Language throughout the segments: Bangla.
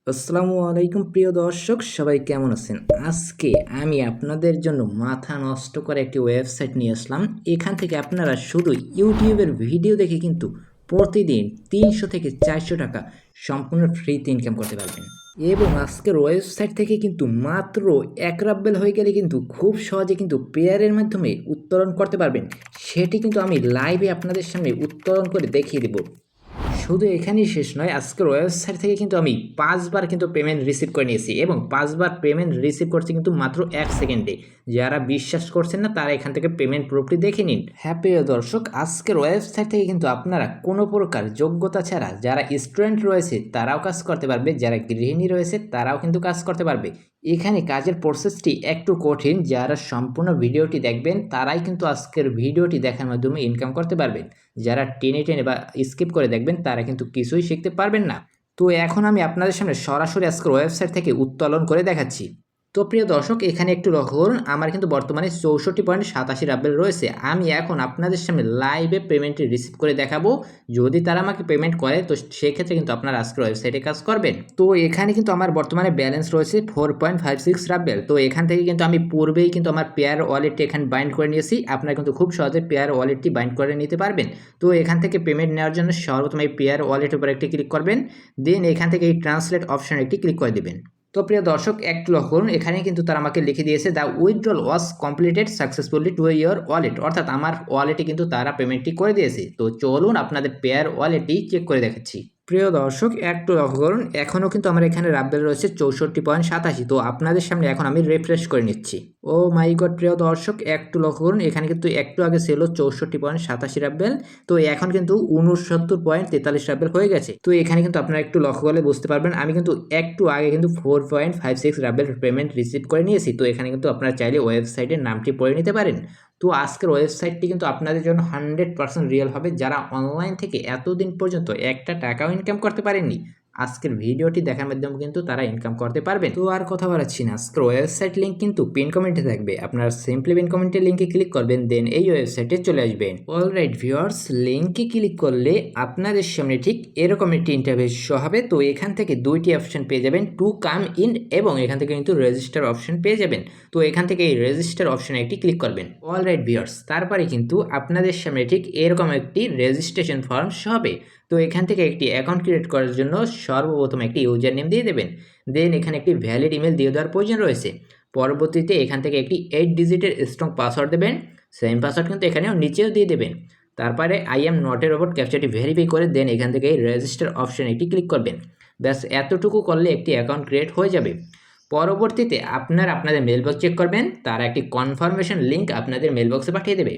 আসসালামু আলাইকুম প্রিয় দর্শক, সবাই কেমন আছেন? আজকে আমি আপনাদের জন্য মাথা নষ্ট করে একটি ওয়েবসাইট নিয়ে আসলাম। এখান থেকে আপনারা শুধু ইউটিউবের ভিডিও দেখে কিন্তু প্রতিদিন 300 থেকে 400 টাকা সম্পূর্ণ ফ্রিতে ইনকাম করতে পারবেন। এবং আজকের ওয়েবসাইট থেকে কিন্তু মাত্র এক রাব্বেল হয়ে গেলে কিন্তু খুব সহজে কিন্তু পেয়ারের মাধ্যমে উত্তোলন করতে পারবেন। সেটি কিন্তু আমি লাইভে আপনাদের সামনে উত্তোলন করে দেখিয়ে দেব। শুধু এখানেই শেষ নয়, আজকের ওয়েবসাইট থেকে কিন্তু আমি 5বার কিন্তু পেমেন্ট রিসিভ করে নিয়েছি এবং 5বার পেমেন্ট রিসিভ করছি কিন্তু মাত্র 1 সেকেন্ডে। যারা বিশ্বাস করছেন না তারা এখান থেকে পেমেন্ট প্রুফটি দেখে নিন। হ্যাঁ প্রিয় দর্শক, আজকের ওয়েবসাইট থেকে কিন্তু আপনারা কোনো প্রকার যোগ্যতা ছাড়া যারা স্টুডেন্ট রয়েছে তারাও কাজ করতে পারবে, যারা গৃহিণী রয়েছে তারাও কিন্তু কাজ করতে পারবে। এখানে কাজের প্রসেসটি একটু কঠিন, যারা সম্পূর্ণ ভিডিওটি দেখবেন তারাই কিন্তু আজকের ভিডিওটি দেখার মাধ্যমে ইনকাম করতে পারবেন। যারা টেনে টেনে বা স্কিপ করে দেখবেন তারা কিন্তু কিছুই শিখতে পারবেন না। তো এখন আমি আপনাদের সামনে সরাসরি আজকের ওয়েবসাইট থেকে উত্তোলন করে দেখাচ্ছি। তো প্রিয় দর্শক, এখানে একটু লক্ষ্য করুন, আমার কিন্তু বর্তমানে 64.87 রাব্বেল রয়েছে। আমি এখন আপনাদের সামনে লাইভে পেমেন্টটি রিসিভ করে দেখাবো। যদি তারা আমাকে পেমেন্ট করে তো সেক্ষেত্রে কিন্তু আপনারা আজকের ওয়েবসাইটে কাজ করবেন। তো এখানে কিন্তু আমার বর্তমানে ব্যালেন্স রয়েছে 4.56 রাব্বেল। তো এখান থেকে কিন্তু আমি পূর্বেই কিন্তু আমার পেয়ার ওয়ালেটটি এখানে বাইন্ড করে নিয়েছি। আপনারা কিন্তু খুব সহজে পেয়ার ওয়ালেটটি বাইন্ড করে নিতে পারবেন। তো এখান থেকে পেমেন্ট নেওয়ার জন্য সর্বপ্রথম এই পেয়ার ওয়ালেটের উপর একটি ক্লিক করবেন, দেন এখান থেকে এই ট্রান্সলেট অপশন একটি ক্লিক করে দেবেন। তো প্রিয় দর্শক, একটু লক্ষ্য করুন, এখানে কিন্তু তারা আমাকে লিখে দিয়েছে the withdrawal was completed successfully to your wallet, অর্থাৎ আমার ওয়ালেটে কিন্তু তারা পেমেন্টটি করে দিয়েছে। তো চলুন আপনাদের পেয়ার ওয়ালেটটি চেক করে দেখাচ্ছি। প্রিয় দর্শক, একটু লক্ষ্য করুন, এখনও কিন্তু আমার এখানে রাব্বেল রয়েছে 64.87। তো আপনাদের সামনে এখন আমি রিফ্রেশ করে নিচ্ছি। ও মাই গড প্রিয় দর্শক, একটু লক্ষ্য করুন, এখানে কিন্তু একটু আগে ছিল 64.87 রাব্বেল, তো এখন কিন্তু 69.43 রাব্বেল হয়ে গেছে। তো এখানে কিন্তু আপনারা একটু লক্ষ্য করলে বুঝতে পারবেন, আমি কিন্তু একটু আগে কিন্তু 4.56 রাব্বেল পেমেন্ট রিসিভ করে নিয়েছি। তো এখানে কিন্তু আপনারা চাইলে ওয়েবসাইটের নামটি পড়ে নিতে পারেন। তো আজকের ওয়েবসাইটটি কিন্তু আপনাদের জন্য 100% রিয়েল হবে। যারা অনলাইন থেকে এতদিন পর্যন্ত একটা টাকাও ইনকাম করতে পারেননি, আজকের ভিডিওটি দেখার মাধ্যমে কিন্তু তারা ইনকাম করতে পারবেন। তো আর কথা বাড়াচ্ছি না, আজকের ওয়েবসাইট লিঙ্ক কিন্তু পিন কমেন্টে থাকবে। আপনারা সিম্পলি পিন কমেন্টের লিঙ্কে ক্লিক করবেন, দেন এই ওয়েবসাইটে চলে আসবেন। অলরাইট ভিউয়ার্স, লিঙ্কে ক্লিক করলে আপনাদের সামনে ঠিক এরকম একটি ইন্টারফেস শো হবে। তো এখান থেকে দুইটি অপশন পেয়ে যাবেন, টু কাম ইন এবং এখান থেকে কিন্তু রেজিস্টার অপশন পেয়ে যাবেন। তো এখান থেকে এই রেজিস্টার অপশনে একটি ক্লিক করবেন। অলরাইট ভিউয়ার্স, তারপরে কিন্তু আপনাদের সামনে ঠিক এরকম একটি রেজিস্ট্রেশন ফর্ম শো হবে। তো এখান থেকে একটি অ্যাকাউন্ট ক্রিয়েট করার জন্য সর্বপ্রথম একটি ইউজার নেম দিয়ে দেবেন, দেন এখানে একটি ভ্যালিড ইমেল দিয়ে দেওয়ার প্রয়োজন রয়েছে। পরবর্তীতে এখান থেকে একটি 8 ডিজিটের স্ট্রং পাসওয়ার্ড দেবেন, সেম পাসওয়ার্ড কিন্তু এখানেও নিচেও দিয়ে দেবেন। তারপরে I am not a robot ক্যাপচাটি ভেরিফাই করে দেন এখান থেকে এই রেজিস্টার অপশন একটি ক্লিক করবেন। ব্যাস এতটুকু করলে একটি অ্যাকাউন্ট ক্রিয়েট হয়ে যাবে। পরবর্তীতে আপনারা আপনাদের মেলবক্স চেক করবেন, তারা একটি কনফার্মেশন লিঙ্ক আপনাদের মেলবক্সে পাঠিয়ে দেবে।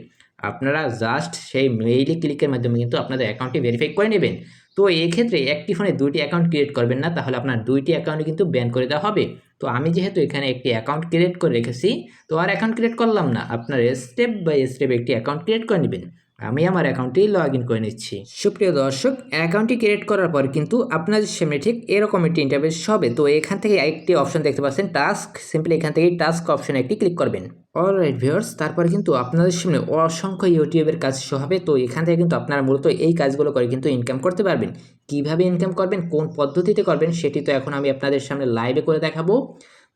আপনারা জাস্ট সেই মেইলে ক্লিকের মাধ্যমে কিন্তু আপনাদের অ্যাকাউন্টটি ভেরিফাই করে নেবেন। তো এই ক্ষেত্রে একটি ফোনে দুইটি অ্যাকাউন্ট ক্রিয়েট করবেন না, তাহলে আপনার দুইটি অ্যাকাউন্টে কিন্তু ব্যান করে দেওয়া হবে। তো আমি যেহেতু এখানে একটি অ্যাকাউন্ট ক্রিয়েট করে রেখেছি, তো আর অ্যাকাউন্ট ক্রিয়েট করলাম না, আপনার স্টেপ বাই স্টেপ একটি অ্যাকাউন্ট ক্রিয়েট করে নেবেন। আমি আমার অ্যাকাউন্টটি লগ ইন করে নিচ্ছি। সুপ্রিয় দর্শক, অ্যাকাউন্টটি ক্রিয়েট করার পর কিন্তু আপনাদের সামনে ঠিক এরকম একটি ইন্টারফেস হবে। তো এখান থেকে একটি অপশন দেখতে পাচ্ছেন টাস্ক, সিম্পলি এখান থেকে টাস্ক অপশনে একটি ক্লিক করবেন। অলরাইট ভিউয়ার্স, তারপরে কিন্তু আপনাদের সামনে অসংখ্য ইউটিউবের কাজ শো হবে। তো এখান থেকে কিন্তু আপনারা মূলত এই কাজগুলো করে কিন্তু ইনকাম করতে পারবেন। কিভাবে ইনকাম করবেন, কোন পদ্ধতিতে করবেন, সেটি তো এখন আমি আপনাদের সামনে লাইভে করে দেখাবো।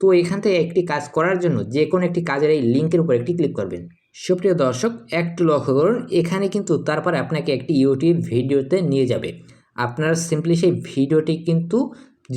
তো এখান থেকে একটি কাজ করার জন্য যে কোনো একটি কাজের এই লিঙ্কের উপর একটি ক্লিক করবেন। সুপ্রিয় দর্শক, একটু লক্ষ্য করুন, এখানে কিন্তু তারপরে আপনাকে একটি ইউটিউব ভিডিওতে নিয়ে যাবে। আপনারা সিম্পলি সেই ভিডিওটি কিন্তু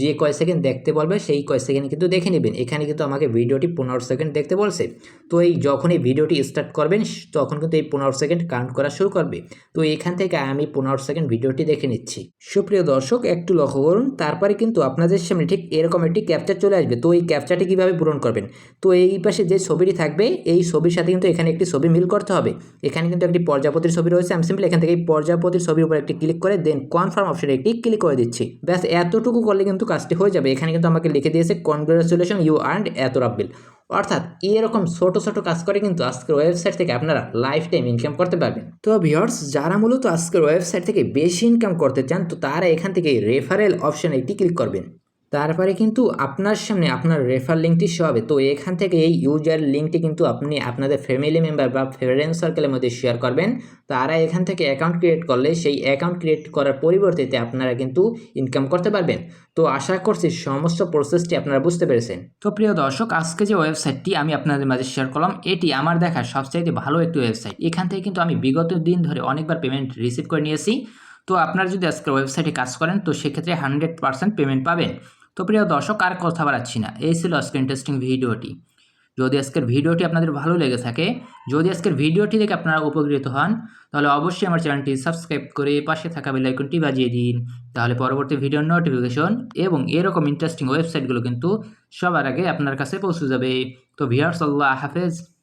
যে কয় সেকেন্ড দেখতে বলবে সেই কয় সেকেন্ড কিন্তু দেখে নেবেন। এখানে কিন্তু আমাকে ভিডিওটি 15 সেকেন্ড দেখতে বলছে। তো এই যখন এই ভিডিওটি স্টার্ট করবেন তখন কিন্তু এই 15 সেকেন্ড কাউন্ট করা শুরু করবে। তো এখান থেকে আমি 15 সেকেন্ড ভিডিওটি দেখে নিচ্ছি। সুপ্রিয় দর্শক, একটু লক্ষ্য করুন, তারপরে কিন্তু আপনাদের সামনে ঠিক এরকম একটি ক্যাপচার চলে আসবে। তো এই ক্যাপচারটি কীভাবে পূরণ করবেন, তো এই পাশে যে ছবিটি থাকবে এই ছবির সাথে কিন্তু এখানে একটি ছবি মিল করতে হবে। এখানে কিন্তু একটি প্রজাপতির ছবি রয়েছে, আমি সিম্পলি এখান থেকে এই প্রজাপতির ছবির উপর একটি ক্লিক করে দেন কনফার্ম অপশনে একটি ক্লিক করে দিচ্ছি। ব্যাস এতটুকু করলে কিন্তু কাজটি হয়ে যাবে। এখানে কিন্তু আমাকে লিখে দিয়েছে কনগ্রাচুলেশন ইউ আর্নড এত রাব্বিল, অর্থাৎ এরকম ছোট ছোট কাজ করে কিন্তু আজকের ওয়েবসাইট থেকে আপনারা লাইফ টাইম ইনকাম করতে পারবেন। তো ভিউয়ার্স, যারা মূলত আজকের ওয়েবসাইট থেকে বেশি ইনকাম করতে চান, তো তারা এখান থেকে রেফারেল অপশনে একটি ক্লিক করবেন। তারপরে কিন্তু আপনার সামনে আপনার রেফার লিঙ্কটি শো হবে। তো এখান থেকে এই ইউজার লিঙ্কটি কিন্তু আপনি আপনাদের ফ্যামিলি মেম্বার বা ফ্রেন্ড সার্কেলের মধ্যে শেয়ার করবেন। তারা এখান থেকে অ্যাকাউন্ট ক্রিয়েট করলে সেই অ্যাকাউন্ট ক্রিয়েট করার পরিবর্তে আপনারা কিন্তু ইনকাম করতে পারবেন। তো আশা করছি সমস্ত প্রসেসটি আপনারা বুঝতে পেরেছেন। তো প্রিয় দর্শক, আজকে যে ওয়েবসাইটটি আমি আপনাদের মাঝে শেয়ার করলাম, এটি আমার দেখা সবচাইতে ভালো একটি ওয়েবসাইট। এখান থেকে কিন্তু আমি বিগত দিন ধরে অনেকবার পেমেন্ট রিসিভ করে নিয়েছি। তো আপনারা যদি আজকের ওয়েবসাইটে কাজ করেন তো সেক্ষেত্রে 100% পেমেন্ট পাবেন। তো প্রিয় দর্শক, আর কথা বাড়াচ্ছি না, এই ছিল আজকের ইন্টারেস্টিং ভিডিওটি। যদি আজকের ভিডিওটি আপনাদের ভালো লেগে থাকে, যদি আজকের ভিডিওটি দেখে আপনারা উপকৃত হন, তাহলে অবশ্যই আমার চ্যানেলটি সাবস্ক্রাইব করে পাশে থাকা বেল আইকনটি বাজিয়ে দিন। তাহলে পরবর্তী ভিডিওর নোটিফিকেশন এবং এরকম ইন্টারেস্টিং ওয়েবসাইটগুলো কিন্তু সবার আগে আপনার কাছে পৌঁছে যাবে। তো ভিউয়ার্স, আল্লাহ হাফেজ।